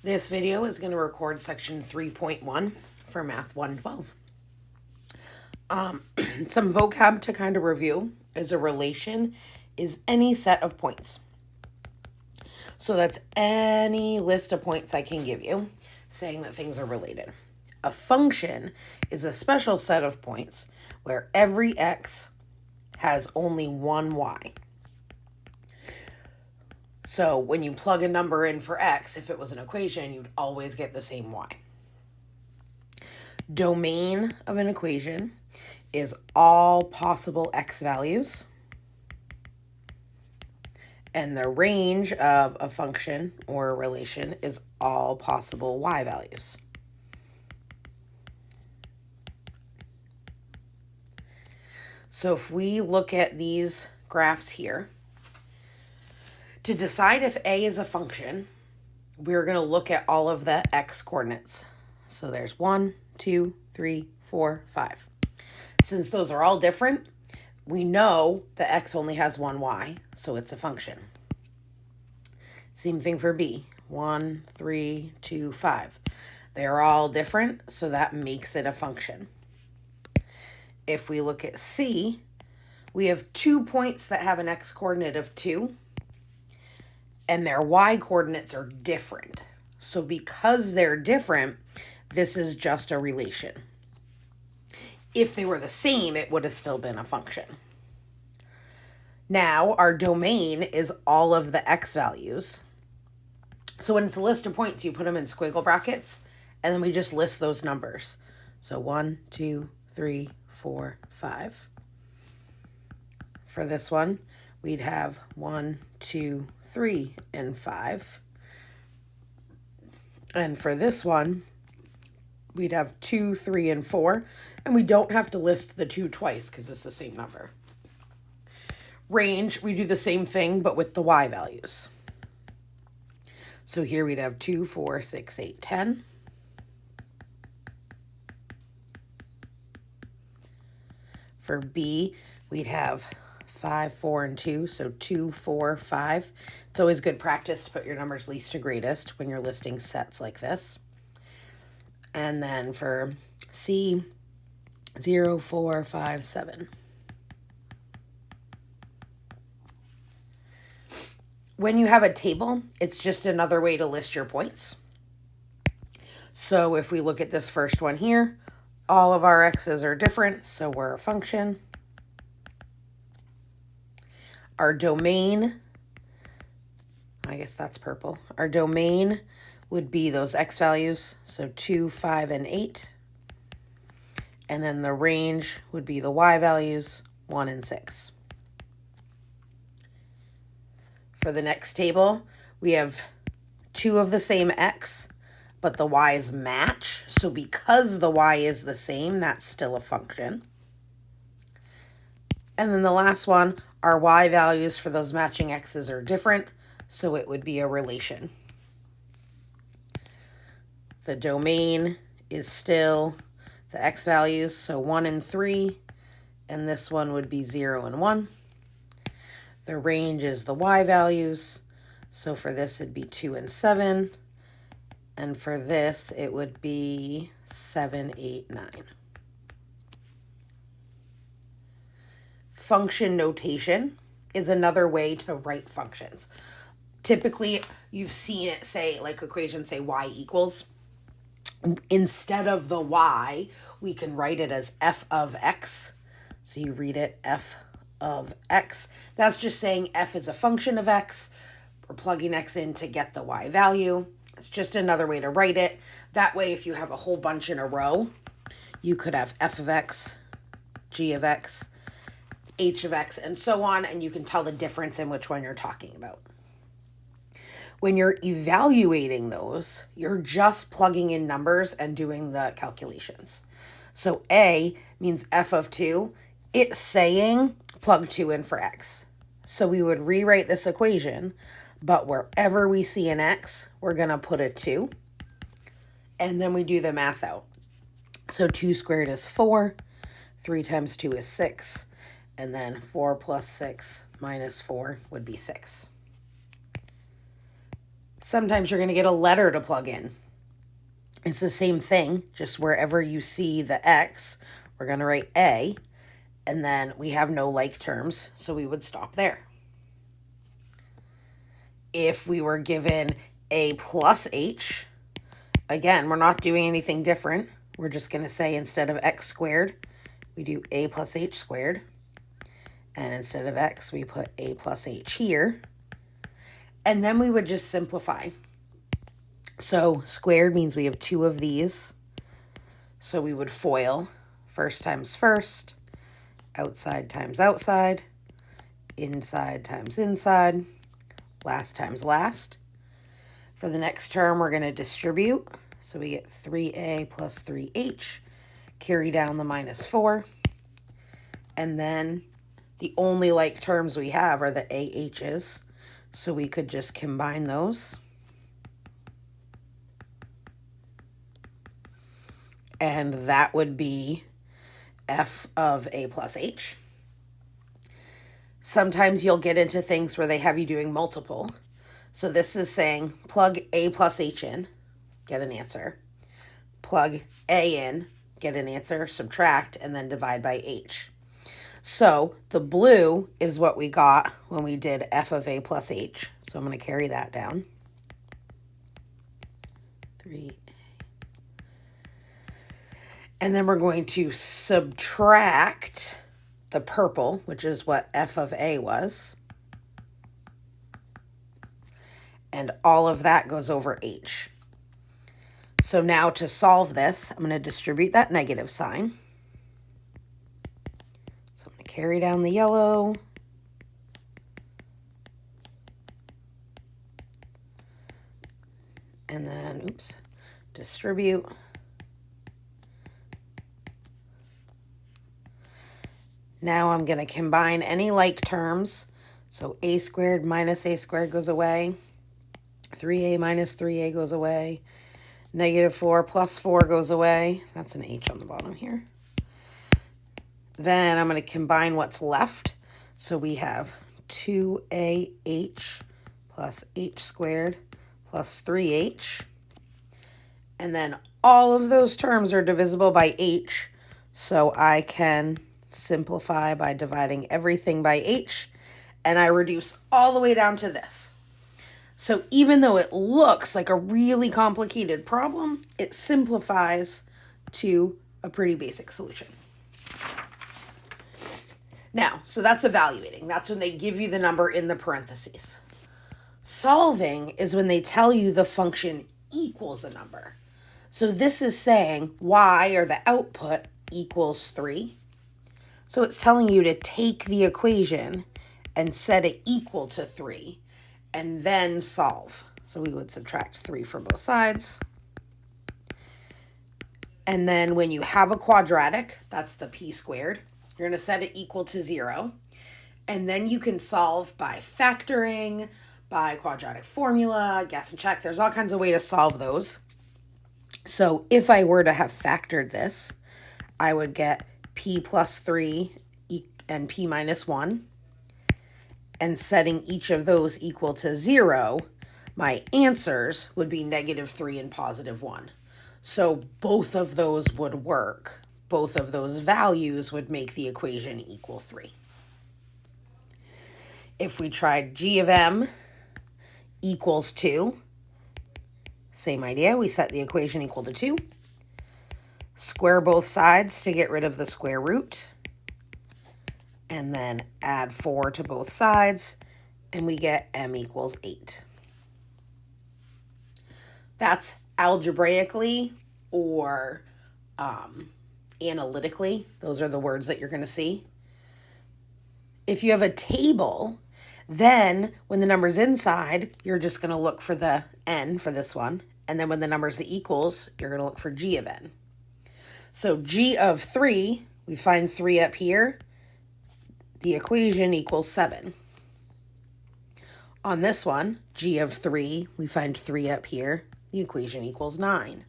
This video is going to record section 3.1 for Math 112. Some vocab to kind of review is a relation is any set of points. So that's any list of points I can give you saying that things are related. A function is a special set of points where every x has only one y. So when you plug a number in for x, if it was an equation, you'd always get the same y. Domain of an equation is all possible x values. And the range of a function or a relation is all possible y values. So if we look at these graphs here, to decide if a is a function, we're going to look at all of the x coordinates. So there's 1, 2, 3, 4, 5. Since those are all different, we know that x only has one y, so it's a function. Same thing for b. 1, 3, 2, 5. They're all different, so that makes it a function. If we look at c, we have 2 points that have an x coordinate of 2, and their y coordinates are different. So because they're different, this is just a relation. If they were the same, it would have still been a function. Now, our domain is all of the x values. So when it's a list of points, you put them in squiggle brackets, and then we just list those numbers. So 1, 2, 3, 4, 5. For this one, we'd have 1, 2, 3, and 5. And for this one, we'd have 2, 3, and 4. And we don't have to list the 2 twice because it's the same number. Range, we do the same thing, but with the y values. So here we'd have 2, 4, 6, 8, 10. For b, we'd have 5, 4, and 2, so 2, 4, 5. It's always good practice to put your numbers least to greatest when you're listing sets like this. And then for c, 0, 4, 5, 7. When you have a table, it's just another way to list your points. So if we look at this first one here, all of our x's are different, so we're a function. Our domain, I guess that's purple. Our domain would be those x values, so 2, 5, and 8. And then the range would be the y values, 1 and 6. For the next table, we have 2 of the same x, but the y's match. So because the y is the same, that's still a function. And then the last one, our y values for those matching x's are different, so it would be a relation. The domain is still the x values, so 1 and 3, and this one would be 0 and 1. The range is the y values, so for this it'd be 2 and 7, and for this it would be 7, 8, 9. Function notation is another way to write functions. Typically, you've seen it say, like equations say y equals. Instead of the y, we can write it as f of x. So you read it f of x. That's just saying f is a function of x. We're plugging x in to get the y value. It's just another way to write it. That way, if you have a whole bunch in a row, you could have f of x, g of x, h of x, and so on, and you can tell the difference in which one you're talking about. When you're evaluating those, you're just plugging in numbers and doing the calculations. So a means f of 2. It's saying plug 2 in for x. So we would rewrite this equation, but wherever we see an x, we're going to put a 2. And then we do the math out. So 2 squared is 4. 3 times 2 is 6. And then 4 plus 6 minus 4 would be 6. Sometimes you're going to get a letter to plug in. It's the same thing, just wherever you see the X, we're going to write A, and then we have no like terms, so we would stop there. If we were given A plus H, again, we're not doing anything different. We're just going to say instead of X squared, we do A plus H squared. And instead of X, we put A plus H here. And then we would just simplify. So squared means we have two of these. So we would FOIL first times first, outside times outside, inside times inside, last times last. For the next term, we're going to distribute. So we get 3A plus 3H, carry down the minus 4. And then the only like terms we have are the AH's. So we could just combine those. And that would be F of A plus H. Sometimes you'll get into things where they have you doing multiple. So this is saying plug A plus H in, get an answer. Plug A in, get an answer, subtract, and then divide by H. So the blue is what we got when we did F of A plus H. So I'm going to carry that down. 3A. And then we're going to subtract the purple, which is what F of A was. And all of that goes over H. So now to solve this, I'm going to distribute that negative sign. So I'm going to carry down the yellow. And then, distribute. Now I'm going to combine any like terms. So A squared minus A squared goes away. 3A minus 3A goes away. Negative 4 plus 4 goes away. That's an H on the bottom here. Then I'm going to combine what's left. So we have 2AH plus H squared plus 3H. And then all of those terms are divisible by H. So I can simplify by dividing everything by H. And I reduce all the way down to this. So even though it looks like a really complicated problem, it simplifies to a pretty basic solution. Now, so that's evaluating. That's when they give you the number in the parentheses. Solving is when they tell you the function equals a number. So this is saying y, or the output, equals 3. So it's telling you to take the equation and set it equal to 3. And then solve. So we would subtract 3 from both sides. And then when you have a quadratic, that's the p squared, you're going to set it equal to 0. And then you can solve by factoring, by quadratic formula, guess and check. There's all kinds of ways to solve those. So if I were to have factored this, I would get p plus 3 and p minus 1. And setting each of those equal to 0, my answers would be negative 3 and positive 1. So both of those would work. Both of those values would make the equation equal 3. If we tried g of m equals 2, same idea. We set the equation equal to 2. Square both sides to get rid of the square root. And then add 4 to both sides, and we get m equals 8. That's algebraically or analytically. Those are the words that you're going to see. If you have a table, then when the number's inside, you're just going to look for the n for this one. And then when the number's the equals, you're going to look for g of n. So g of 3, we find 3 up here. The equation equals 7. On this one, g of 3, we find 3 up here. The equation equals 9.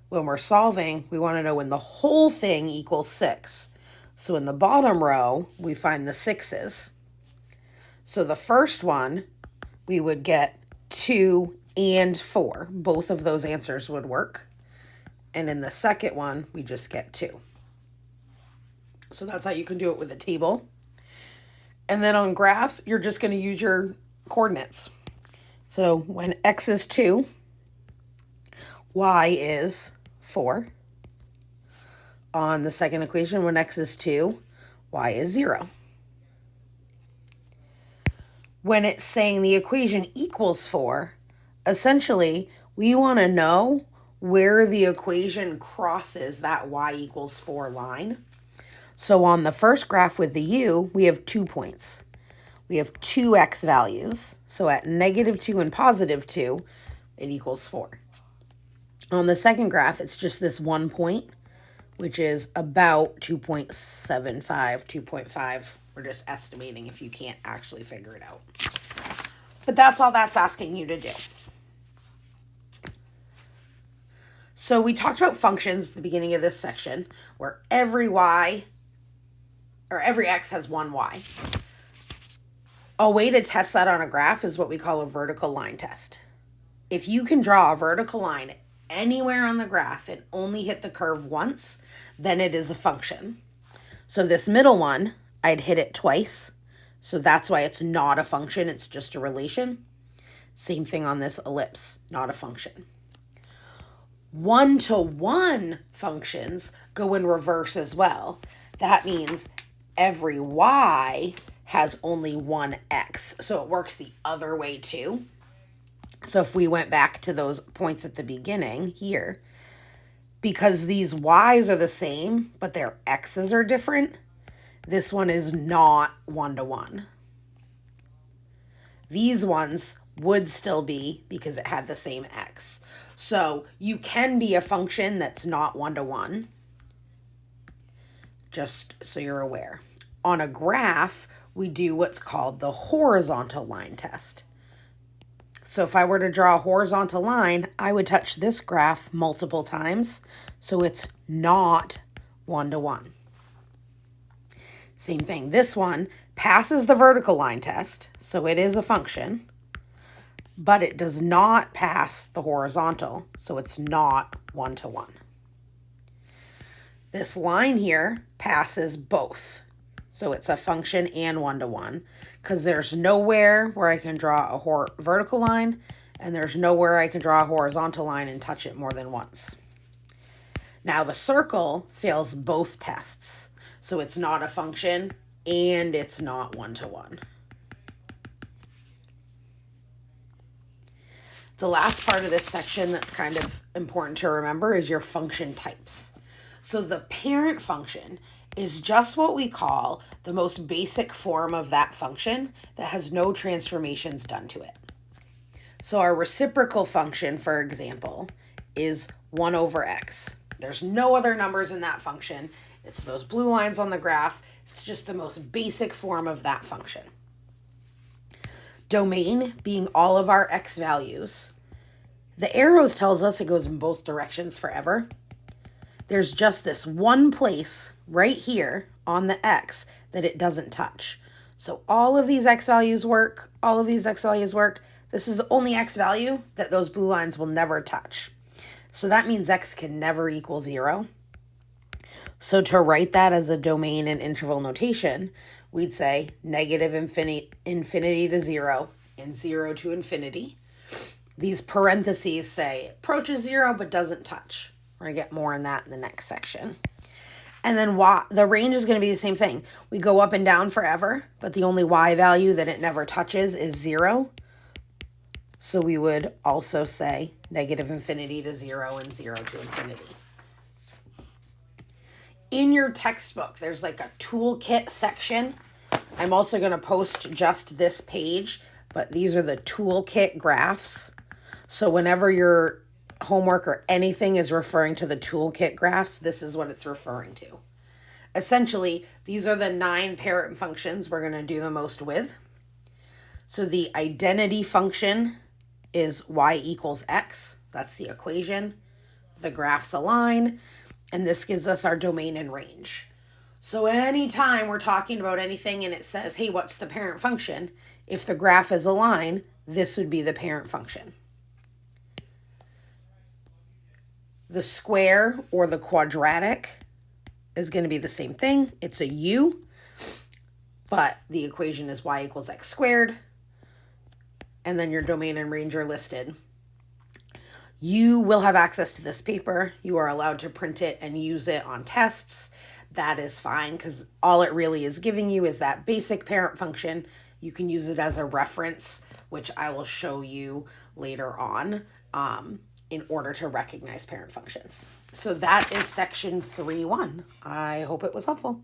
When we're solving, we want to know when the whole thing equals 6. So in the bottom row, we find the 6's. So the first one, we would get 2 and 4. Both of those answers would work. And in the second one, we just get 2. So that's how you can do it with a table. And then on graphs, you're just going to use your coordinates. So when x is 2, y is 4. On the second equation, when x is 2, y is 0. When it's saying the equation equals 4, essentially, we want to know where the equation crosses that y equals 4 line. So on the first graph with the u, we have 2 points. We have 2 x values. So at -2 and +2, it equals 4. On the second graph, it's just this 1 point, which is about 2.75, 2.5. We're just estimating if you can't actually figure it out. But that's all that's asking you to do. So we talked about functions at the beginning of this section, where every x has one y. A way to test that on a graph is what we call a vertical line test. If you can draw a vertical line anywhere on the graph and only hit the curve once, then it is a function. So this middle one, I'd hit it twice. So that's why it's not a function, it's just a relation. Same thing on this ellipse, not a function. 1-to-1 functions go in reverse as well. That means every y has only one x. So it works the other way too. So if we went back to those points at the beginning here, because these y's are the same, but their x's are different, this one is not 1-to-1. These ones would still be because it had the same x. So you can be a function that's not 1-to-1, just so you're aware. On a graph, we do what's called the horizontal line test. So if I were to draw a horizontal line, I would touch this graph multiple times, so it's not 1-to-1. Same thing, this one passes the vertical line test, so it is a function, but it does not pass the horizontal, so it's not 1-to-1. This line here passes both, so it's a function and 1-to-1, because there's nowhere where I can draw a vertical line, and there's nowhere I can draw a horizontal line and touch it more than once. Now the circle fails both tests, so it's not a function and it's not 1-to-1. The last part of this section that's kind of important to remember is your function types. So the parent function is just what we call the most basic form of that function that has no transformations done to it. So our reciprocal function, for example, is 1/x. There's no other numbers in that function. It's those blue lines on the graph. It's just the most basic form of that function. Domain being all of our x values. The arrows tells us it goes in both directions forever. There's just this one place right here on the x that it doesn't touch. So all of these x values work, all of these x values work. This is the only x value that those blue lines will never touch. So that means x can never equal 0. So to write that as a domain and interval notation, we'd say negative infinity to 0 and 0 to infinity. These parentheses say approaches 0 but doesn't touch. We're going to get more on that in the next section. And then the range is going to be the same thing. We go up and down forever, but the only y value that it never touches is 0. So we would also say negative infinity to 0 and 0 to infinity. In your textbook, there's like a toolkit section. I'm also going to post just this page, but these are the toolkit graphs. So whenever your homework or anything is referring to the toolkit graphs, this is what it's referring to. Essentially, these are the 9 parent functions we're going to do the most with. So the identity function is y equals x. That's the equation. The graphs align, and this gives us our domain and range. So anytime we're talking about anything and it says, hey, what's the parent function? If the graph is aligned, this would be the parent function. The square or the quadratic is going to be the same thing. It's a u, but the equation is y equals x squared. And then your domain and range are listed. You will have access to this paper. You are allowed to print it and use it on tests. That is fine because all it really is giving you is that basic parent function. You can use it as a reference, which I will show you later on, in order to recognize parent functions. So that is section 3.1. I hope it was helpful.